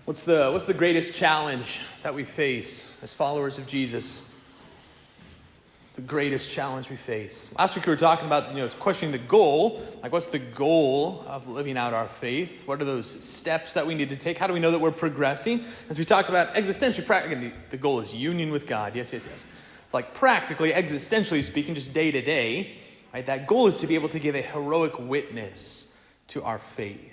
What's the greatest challenge that we face as followers of Jesus? The greatest challenge we face. Last week we were talking about, questioning the goal. Like, what's the goal of living out our faith? What are those steps that we need to take? How do we know that we're progressing? As we talked about, existentially, practically, the goal is union with God. Yes. Like, practically, existentially speaking, just day to day, right? That goal is to be able to give a heroic witness to our faith.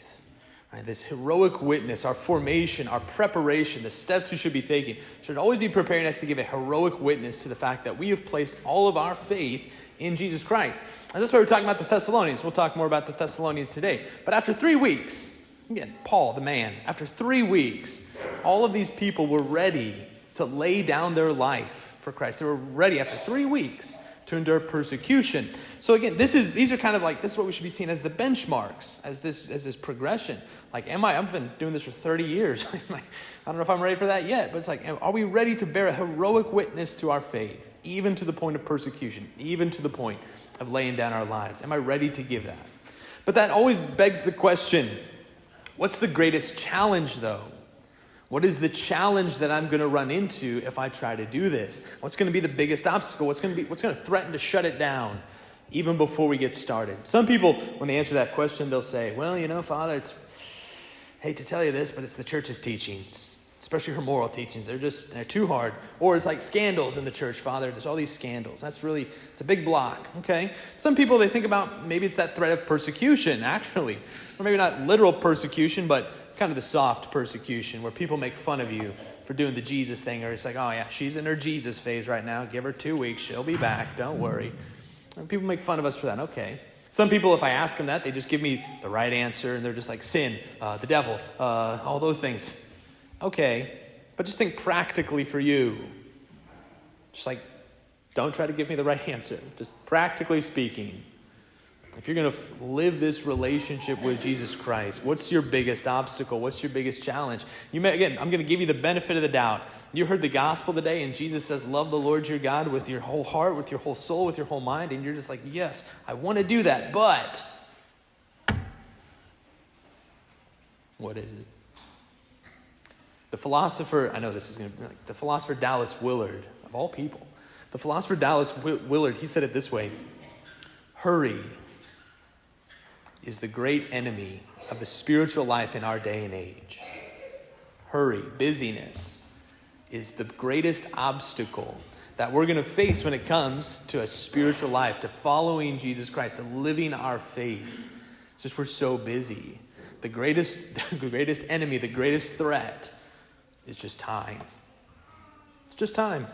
Right, this heroic witness, our formation, our preparation, the steps we should be taking, should always be preparing us to give a heroic witness to the fact that we have placed all of our faith in Jesus Christ. And that's why we're talking about the Thessalonians. We'll talk more about the Thessalonians today. But after 3 weeks, again, Paul, the man, after 3 weeks, all of these people were ready to lay down their life for Christ. They were ready after 3 weeks to endure persecution. So again, these are kind of like, this is what we should be seeing as the benchmarks, as this progression. Like, I've been doing this for 30 years. I don't know if I'm ready for that yet, but it's like, are we ready to bear a heroic witness to our faith, even to the point of persecution, even to the point of laying down our lives? Am I ready to give that? But that always begs the question, what's the greatest challenge though? What is the challenge that I'm going to run into if I try to do this? What's going to be the biggest obstacle? What's going to threaten to shut it down even before we get started? Some people, when they answer that question, they'll say, well, Father, hate to tell you this, but it's the church's teachings, especially her moral teachings. They're too hard. Or it's like scandals in the church, Father. There's all these scandals. It's a big block. Okay. Some people, they think about maybe it's that threat of persecution, actually. Or maybe not literal persecution, but kind of the soft persecution where people make fun of you for doing the Jesus thing. Or it's like, oh yeah, she's in her Jesus phase right now. Give her 2 weeks. She'll be back. Don't worry. And people make fun of us for that. Okay. Some people, if I ask them that, they just give me the right answer. And they're just like sin, the devil, all those things. Okay. But just think practically for you. Just like, don't try to give me the right answer. Just practically speaking. If you're going to live this relationship with Jesus Christ, what's your biggest obstacle? What's your biggest challenge? I'm going to give you the benefit of the doubt. You heard the gospel today, and Jesus says, love the Lord your God with your whole heart, with your whole soul, with your whole mind. And you're just like, yes, I want to do that, but what is it? The philosopher, I know this is going to be like the philosopher Dallas Willard, of all people. The philosopher Dallas Willard, he said it this way: hurry is the great enemy of the spiritual life in our day and age. Hurry, busyness, is the greatest obstacle that we're going to face when it comes to a spiritual life, to following Jesus Christ, to living our faith. It's just we're so busy. The greatest enemy, the greatest threat is just time. It's just time.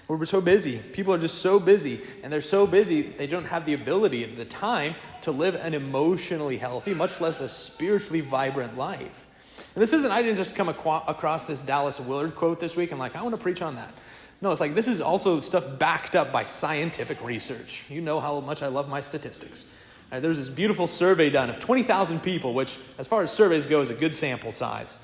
We're so busy. People are just so busy. And they're so busy, they don't have the ability and the time to live an emotionally healthy, much less a spiritually vibrant life. And I didn't just come across this Dallas Willard quote this week and I want to preach on that. No, it's like this is also stuff backed up by scientific research. You know how much I love my statistics. There's this beautiful survey done of 20,000 people, which as far as surveys go is a good sample size.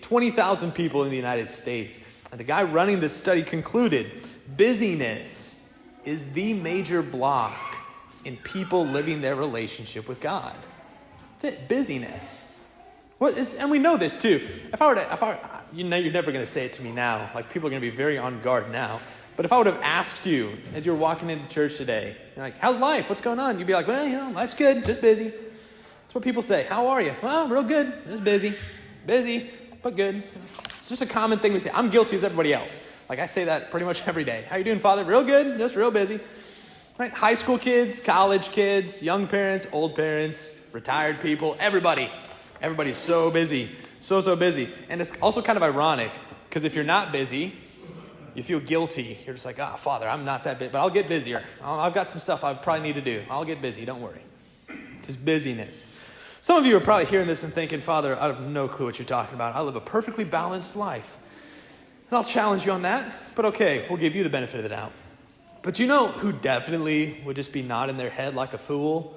20,000 people in the United States. And the guy running this study concluded busyness is the major block in people living their relationship with God. That's it, busyness. And we know this too. You're never going to say it to me now. Like, people are going to be very on guard now. But if I would have asked you as you're walking into church today, you're like, how's life? What's going on? You'd be like, well, life's good, just busy. That's what people say. How are you? Well, real good, just busy. Busy, but good. It's just a common thing we say. I'm guilty as everybody else. Like, I say that pretty much every day. How you doing, Father? Real good, just real busy. Right? High school kids, college kids, young parents, old parents, retired people, everybody. Everybody's so busy. So busy. And it's also kind of ironic, because if you're not busy, you feel guilty. You're just like, Father, I'm not that busy, but I'll get busier. I've got some stuff I probably need to do. I'll get busy, don't worry. It's just busyness. Some of you are probably hearing this and thinking, Father, I have no clue what you're talking about. I live a perfectly balanced life. And I'll challenge you on that. But okay, we'll give you the benefit of the doubt. But you know who definitely would just be nodding their head like a fool?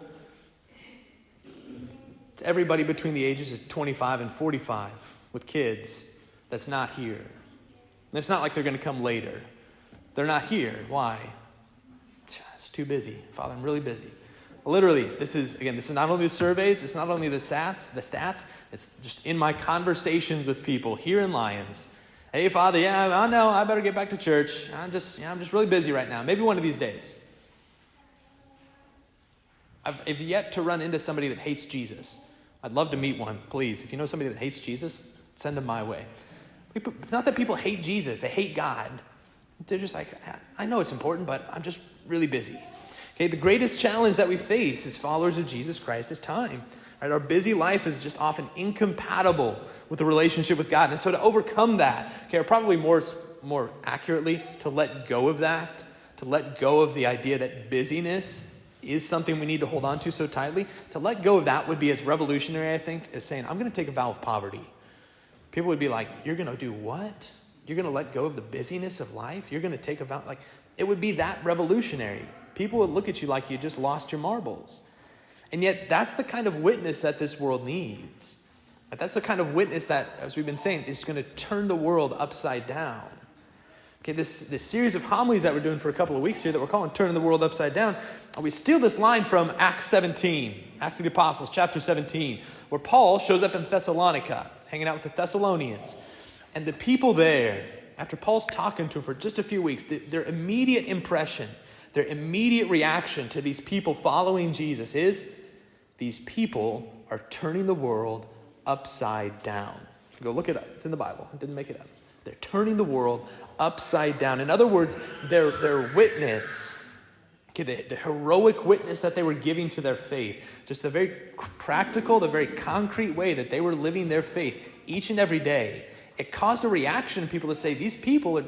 It's everybody between the ages of 25 and 45 with kids that's not here. And it's not like they're going to come later. They're not here. Why? It's too busy. Father, I'm really busy. Literally, this is not only the surveys, it's not only the stats, it's just in my conversations with people here in Lyons. Hey, Father, I know, I better get back to church. I'm just really busy right now. Maybe one of these days. I've yet to run into somebody that hates Jesus. I'd love to meet one, please. If you know somebody that hates Jesus, send them my way. It's not that people hate Jesus, they hate God. They're just like, I know it's important, but I'm just really busy. Okay, the greatest challenge that we face as followers of Jesus Christ is time. Right? Our busy life is just often incompatible with the relationship with God. And so to overcome that, or probably more accurately, to let go of that, to let go of the idea that busyness is something we need to hold on to so tightly, to let go of that would be as revolutionary, I think, as saying, I'm going to take a vow of poverty. People would be like, you're going to do what? You're going to let go of the busyness of life? You're going to take a vow? Like, it would be that revolutionary. People would look at you like you just lost your marbles. And yet, that's the kind of witness that this world needs. That's the kind of witness that, as we've been saying, is going to turn the world upside down. Okay, this series of homilies that we're doing for a couple of weeks here that we're calling Turning the World Upside Down, we steal this line from Acts 17, Acts of the Apostles, chapter 17, where Paul shows up in Thessalonica, hanging out with the Thessalonians. And the people there, after Paul's talking to them for just a few weeks, their immediate impression, their immediate reaction to these people following Jesus is, these people are turning the world upside down. Go look it up. It's in the Bible. I didn't make it up. They're turning the world upside down. In other words, their witness, the heroic witness that they were giving to their faith, just the very practical, the very concrete way that they were living their faith each and every day, it caused a reaction in people to say, these people,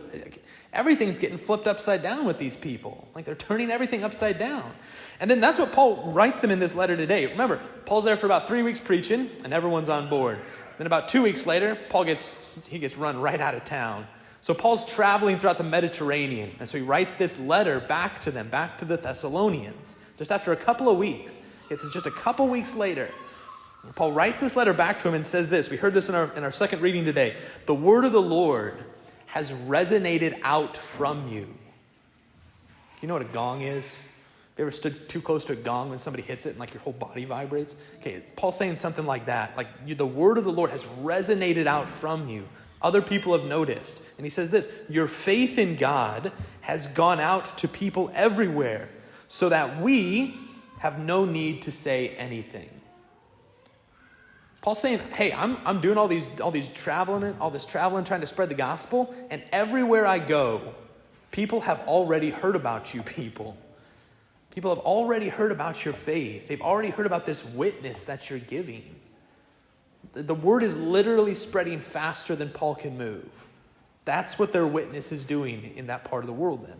everything's getting flipped upside down with these people. Like, they're turning everything upside down. And then that's what Paul writes them in this letter today. Remember, Paul's there for about 3 weeks preaching, and everyone's on board. Then about 2 weeks later, Paul gets run right out of town. So Paul's traveling throughout the Mediterranean. And so he writes this letter back to them, back to the Thessalonians, just after a couple of weeks. It's just a couple weeks later. Paul writes this letter back to him and says this. We heard this in our second reading today. The word of the Lord has resonated out from you. Do you know what a gong is? Have you ever stood too close to a gong when somebody hits it and like your whole body vibrates? Okay, Paul's saying something like that. Like, the word of the Lord has resonated out from you. Other people have noticed. And he says this, your faith in God has gone out to people everywhere so that we have no need to say anything. Paul's saying, hey, I'm doing all this traveling, trying to spread the gospel, and everywhere I go, people have already heard about you people. People have already heard about your faith. They've already heard about this witness that you're giving. The word is literally spreading faster than Paul can move. That's what their witness is doing in that part of the world then.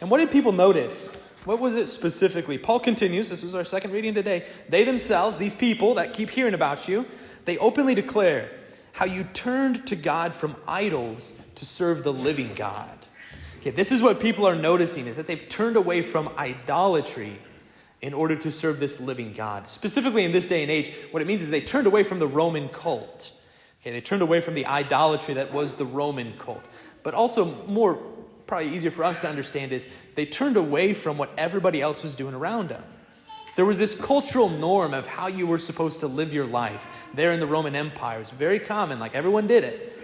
And what did people notice? What was it specifically? Paul continues, this was our second reading today. They themselves, these people that keep hearing about you, they openly declare how you turned to God from idols to serve the living God. Okay, this is what people are noticing, is that they've turned away from idolatry in order to serve this living God. Specifically in this day and age, what it means is they turned away from the Roman cult. Okay, they turned away from the idolatry that was the Roman cult. But also more, probably easier for us to understand, is they turned away from what everybody else was doing around them. There was this cultural norm of how you were supposed to live your life there in the Roman Empire. It was very common, like everyone did it.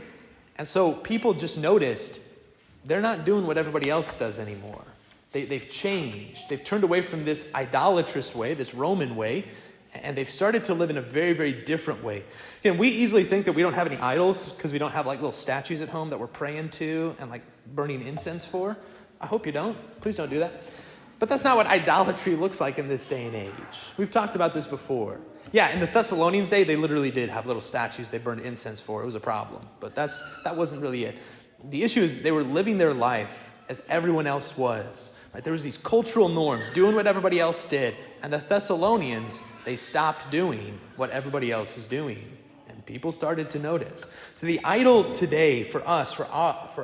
And so people just noticed they're not doing what everybody else does anymore. They've changed. They've turned away from this idolatrous way, this Roman way, and they've started to live in a very, very different way. Again, we easily think that we don't have any idols because we don't have like little statues at home that we're praying to and like burning incense for. I hope you don't. Please don't do that. But that's not what idolatry looks like in this day and age. We've talked about this before. Yeah, in the Thessalonians' day, they literally did have little statues they burned incense for. It was a problem. But that wasn't really it. The issue is they were living their life as everyone else was. Right? There was these cultural norms, doing what everybody else did. And the Thessalonians, they stopped doing what everybody else was doing. And people started to notice. So the idol today for us, for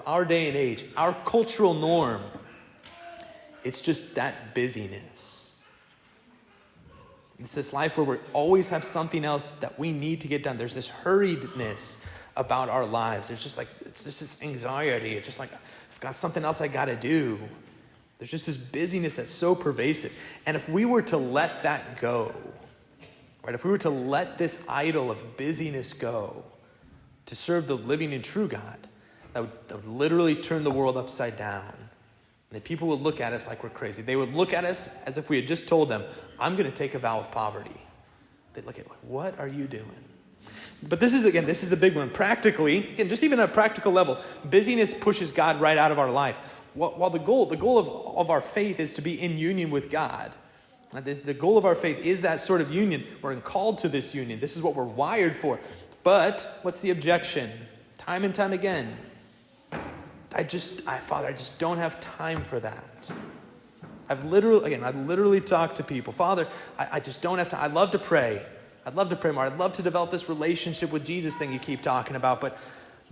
our day and age, our cultural norm, it's just that busyness. It's this life where we always have something else that we need to get done. There's this hurriedness about our lives. It's just this anxiety. It's just like, I've got something else I got to do. There's just this busyness that's so pervasive. And if we were to let that go, right, if we were to let this idol of busyness go to serve the living and true God, that would literally turn the world upside down. And people would look at us like we're crazy. They would look at us as if we had just told them, I'm going to take a vow of poverty. They'd look at like, what are you doing? But this is the big one. Practically, again, just even at a practical level, busyness pushes God right out of our life. While the goal of our faith is to be in union with God. The goal of our faith is that sort of union. We're called to this union. This is what we're wired for. But what's the objection? Time and time again. Father, I just don't have time for that. I've literally talked to people. Father, I just don't have time. I'd love to pray. I'd love to pray more. I'd love to develop this relationship with Jesus thing you keep talking about. But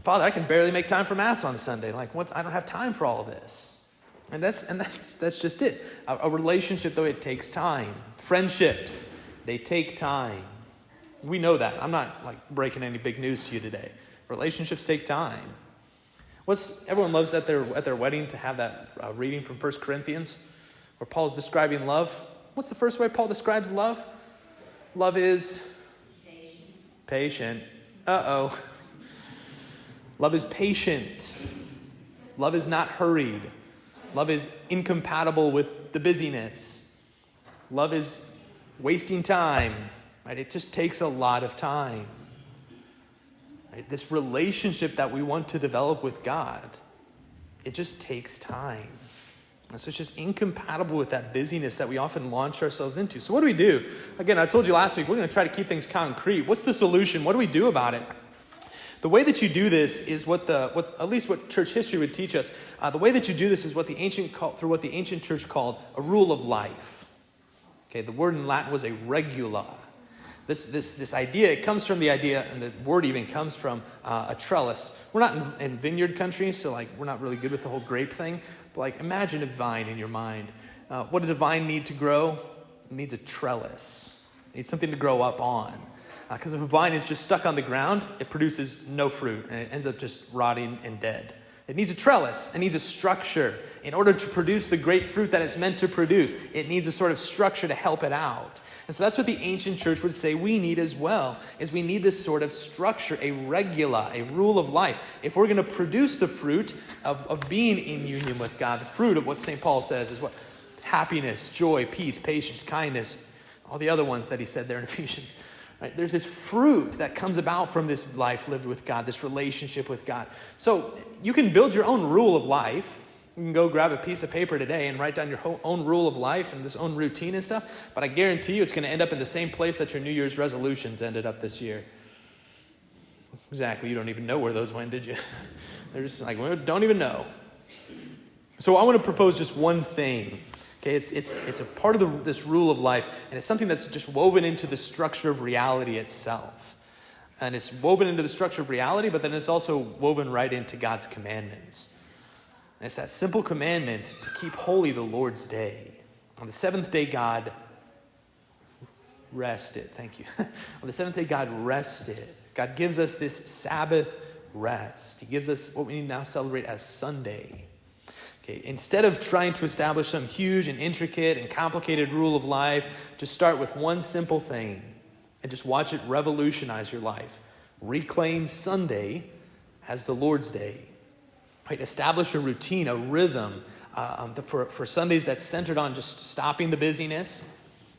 Father, I can barely make time for Mass on Sunday. I don't have time for all of this. And that's just it. A relationship, though, it takes time. Friendships, they take time. We know that. I'm not breaking any big news to you today. Relationships take time. Everyone loves at their wedding to have that reading from 1 Corinthians where Paul's describing love. What's the first way Paul describes love? Love is patient. Uh-oh. Love is patient. Love is not hurried. Love is incompatible with the busyness. Love is wasting time. Right? It just takes a lot of time. Right? This relationship that we want to develop with God, it just takes time. And so it's just incompatible with that busyness that we often launch ourselves into. So what do we do? Again, I told you last week, we're going to try to keep things concrete. What's the solution? What do we do about it? The way that you do this is at least what church history would teach us. The way that you do this is what the ancient church called a rule of life. Okay, the word in Latin was a regula. This idea, it comes from the idea, and the word even comes from a trellis. We're not in vineyard country, so we're not really good with the whole grape thing. But imagine a vine in your mind. What does a vine need to grow? It needs a trellis. It needs something to grow up on. Because if a vine is just stuck on the ground, it produces no fruit, and it ends up just rotting and dead. It needs a trellis. It needs a structure. In order to produce the great fruit that it's meant to produce, it needs a sort of structure to help it out. And so that's what the ancient church would say we need as well, is we need this sort of structure, a regula, a rule of life. If we're going to produce the fruit of being in union with God, the fruit of what St. Paul says is what? Happiness, joy, peace, patience, kindness, all the other ones that he said there in Ephesians. Right? There's this fruit that comes about from this life lived with God, this relationship with God. So you can build your own rule of life. You can go grab a piece of paper today and write down your own rule of life and this own routine and stuff. But I guarantee you it's going to end up in the same place that your New Year's resolutions ended up this year. Exactly. You don't even know where those went, did you? They're just we don't even know. So I want to propose just one thing. Okay, it's a part of this rule of life, and it's something that's just woven into the structure of reality itself. And it's woven into the structure of reality, but then it's also woven right into God's commandments. And it's that simple commandment to keep holy the Lord's day. On the seventh day, God rested. Thank you. On the seventh day, God rested. God gives us this Sabbath rest. He gives us what we now celebrate as Sunday. Instead of trying to establish some huge and intricate and complicated rule of life, just start with one simple thing and just watch it revolutionize your life. Reclaim Sunday as the Lord's day. Right? Establish a routine, a rhythm for Sundays that's centered on just stopping the busyness.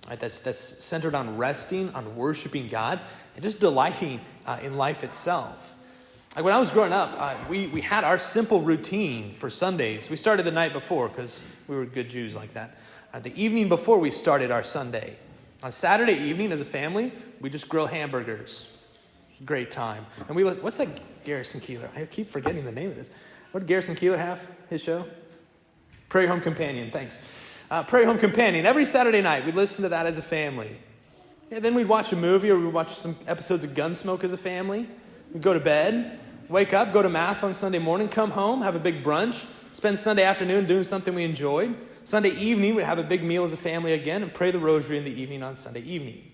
Right? That's centered on resting, on worshiping God, and just delighting in life itself. When I was growing up, we had our simple routine for Sundays. We started the night before because we were good Jews like that. The evening before we started our Sunday. On Saturday evening as a family, we just grill hamburgers. Great time. And what's that Garrison Keillor? I keep forgetting the name of this. What did Garrison Keillor have, his show? Prairie Home Companion, thanks. Prairie Home Companion. Every Saturday night, we'd listen to that as a family. And then we'd watch a movie or we'd watch some episodes of Gunsmoke as a family. We'd go to bed, wake up, go to Mass on Sunday morning, come home, have a big brunch, spend Sunday afternoon doing something we enjoyed. Sunday evening, we'd have a big meal as a family again and pray the rosary in the evening on Sunday evening.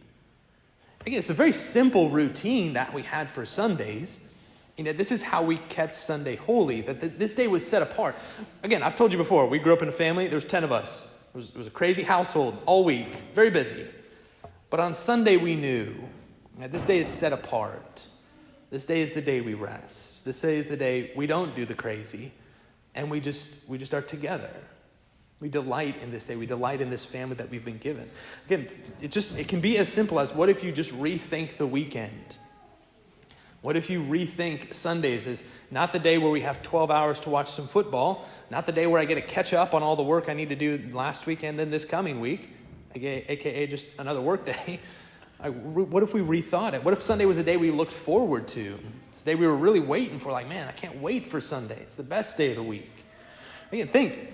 Again, it's a very simple routine that we had for Sundays, This is how we kept Sunday holy, that this day was set apart. Again, I've told you before, we grew up in a family, there was 10 of us. It was a crazy household all week, very busy. But on Sunday we knew that this day is set apart. This day is the day we rest. This day is the day we don't do the crazy, and we just are together. We delight in this day. We delight in this family that we've been given. Again, it can be as simple as, what if you just rethink the weekend? What if you rethink Sundays as not the day where we have 12 hours to watch some football, not the day where I get to catch up on all the work I need to do last week and then this coming week, aka just another work day. What if we rethought it? What if Sunday was a day we looked forward to? It's the day we were really waiting for, like, man, I can't wait for Sunday. It's the best day of the week. Again, think,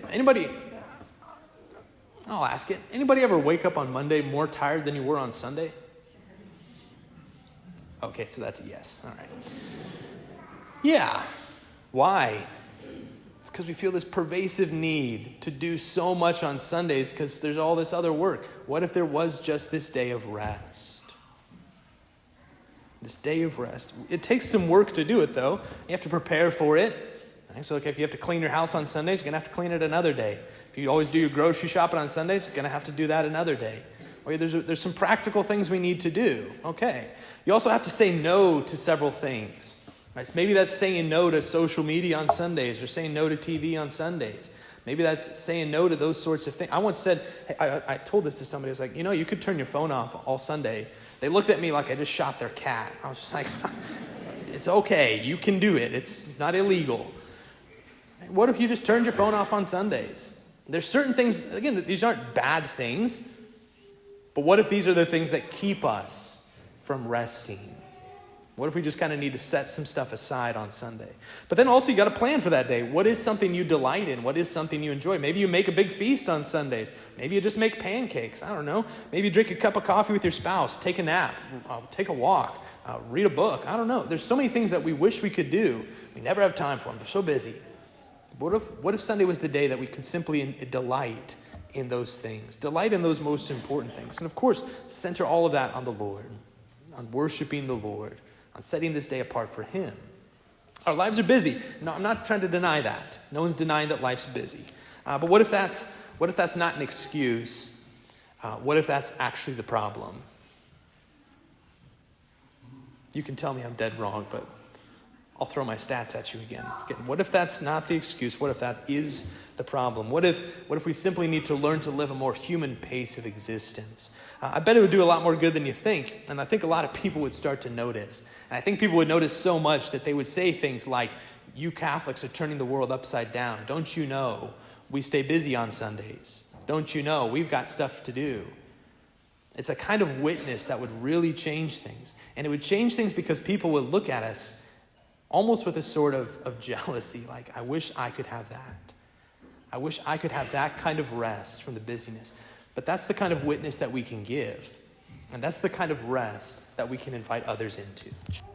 I'll ask it. Anybody ever wake up on Monday more tired than you were on Sunday? Okay, so that's a yes. All right. Yeah. Why? It's because we feel this pervasive need to do so much on Sundays because there's all this other work. What if there was just this day of rest? This day of rest. It takes some work to do it, though. You have to prepare for it. So, if you have to clean your house on Sundays, you're going to have to clean it another day. If you always do your grocery shopping on Sundays, you're going to have to do that another day. Or there's some practical things we need to do. Okay. You also have to say no to several things. Right? So maybe that's saying no to social media on Sundays, or saying no to TV on Sundays. Maybe that's saying no to those sorts of things. I once said, I told this to somebody, I was like, you could turn your phone off all Sunday. They looked at me like I just shot their cat. I was just like, it's okay. You can do it. It's not illegal. What if you just turned your phone off on Sundays? There's certain things, again, these aren't bad things, but what if these are the things that keep us from resting? What if we just kind of need to set some stuff aside on Sunday? But then also you got to plan for that day. What is something you delight in? What is something you enjoy? Maybe you make a big feast on Sundays. Maybe you just make pancakes. I don't know. Maybe you drink a cup of coffee with your spouse, take a nap, take a walk, read a book. I don't know. There's so many things that we wish we could do. We never have time for them. They're so busy. What if Sunday was the day that we could simply delight in those things? Delight in those most important things. And of course, center all of that on the Lord, on worshiping the Lord, on setting this day apart for Him. Our lives are busy. No, I'm not trying to deny that. No one's denying that life's busy. But what if that's not an excuse? What if that's actually the problem? You can tell me I'm dead wrong, but I'll throw my stats at you again. What if that's not the excuse? What if that is the problem? What if we simply need to learn to live a more human pace of existence? I bet it would do a lot more good than you think, and I think a lot of people would start to notice. And I think people would notice so much that they would say things like, you Catholics are turning the world upside down. Don't you know we stay busy on Sundays? Don't you know we've got stuff to do? It's a kind of witness that would really change things. And it would change things because people would look at us almost with a sort of jealousy, like, I wish I could have that. I wish I could have that kind of rest from the busyness. But that's the kind of witness that we can give. And that's the kind of rest that we can invite others into.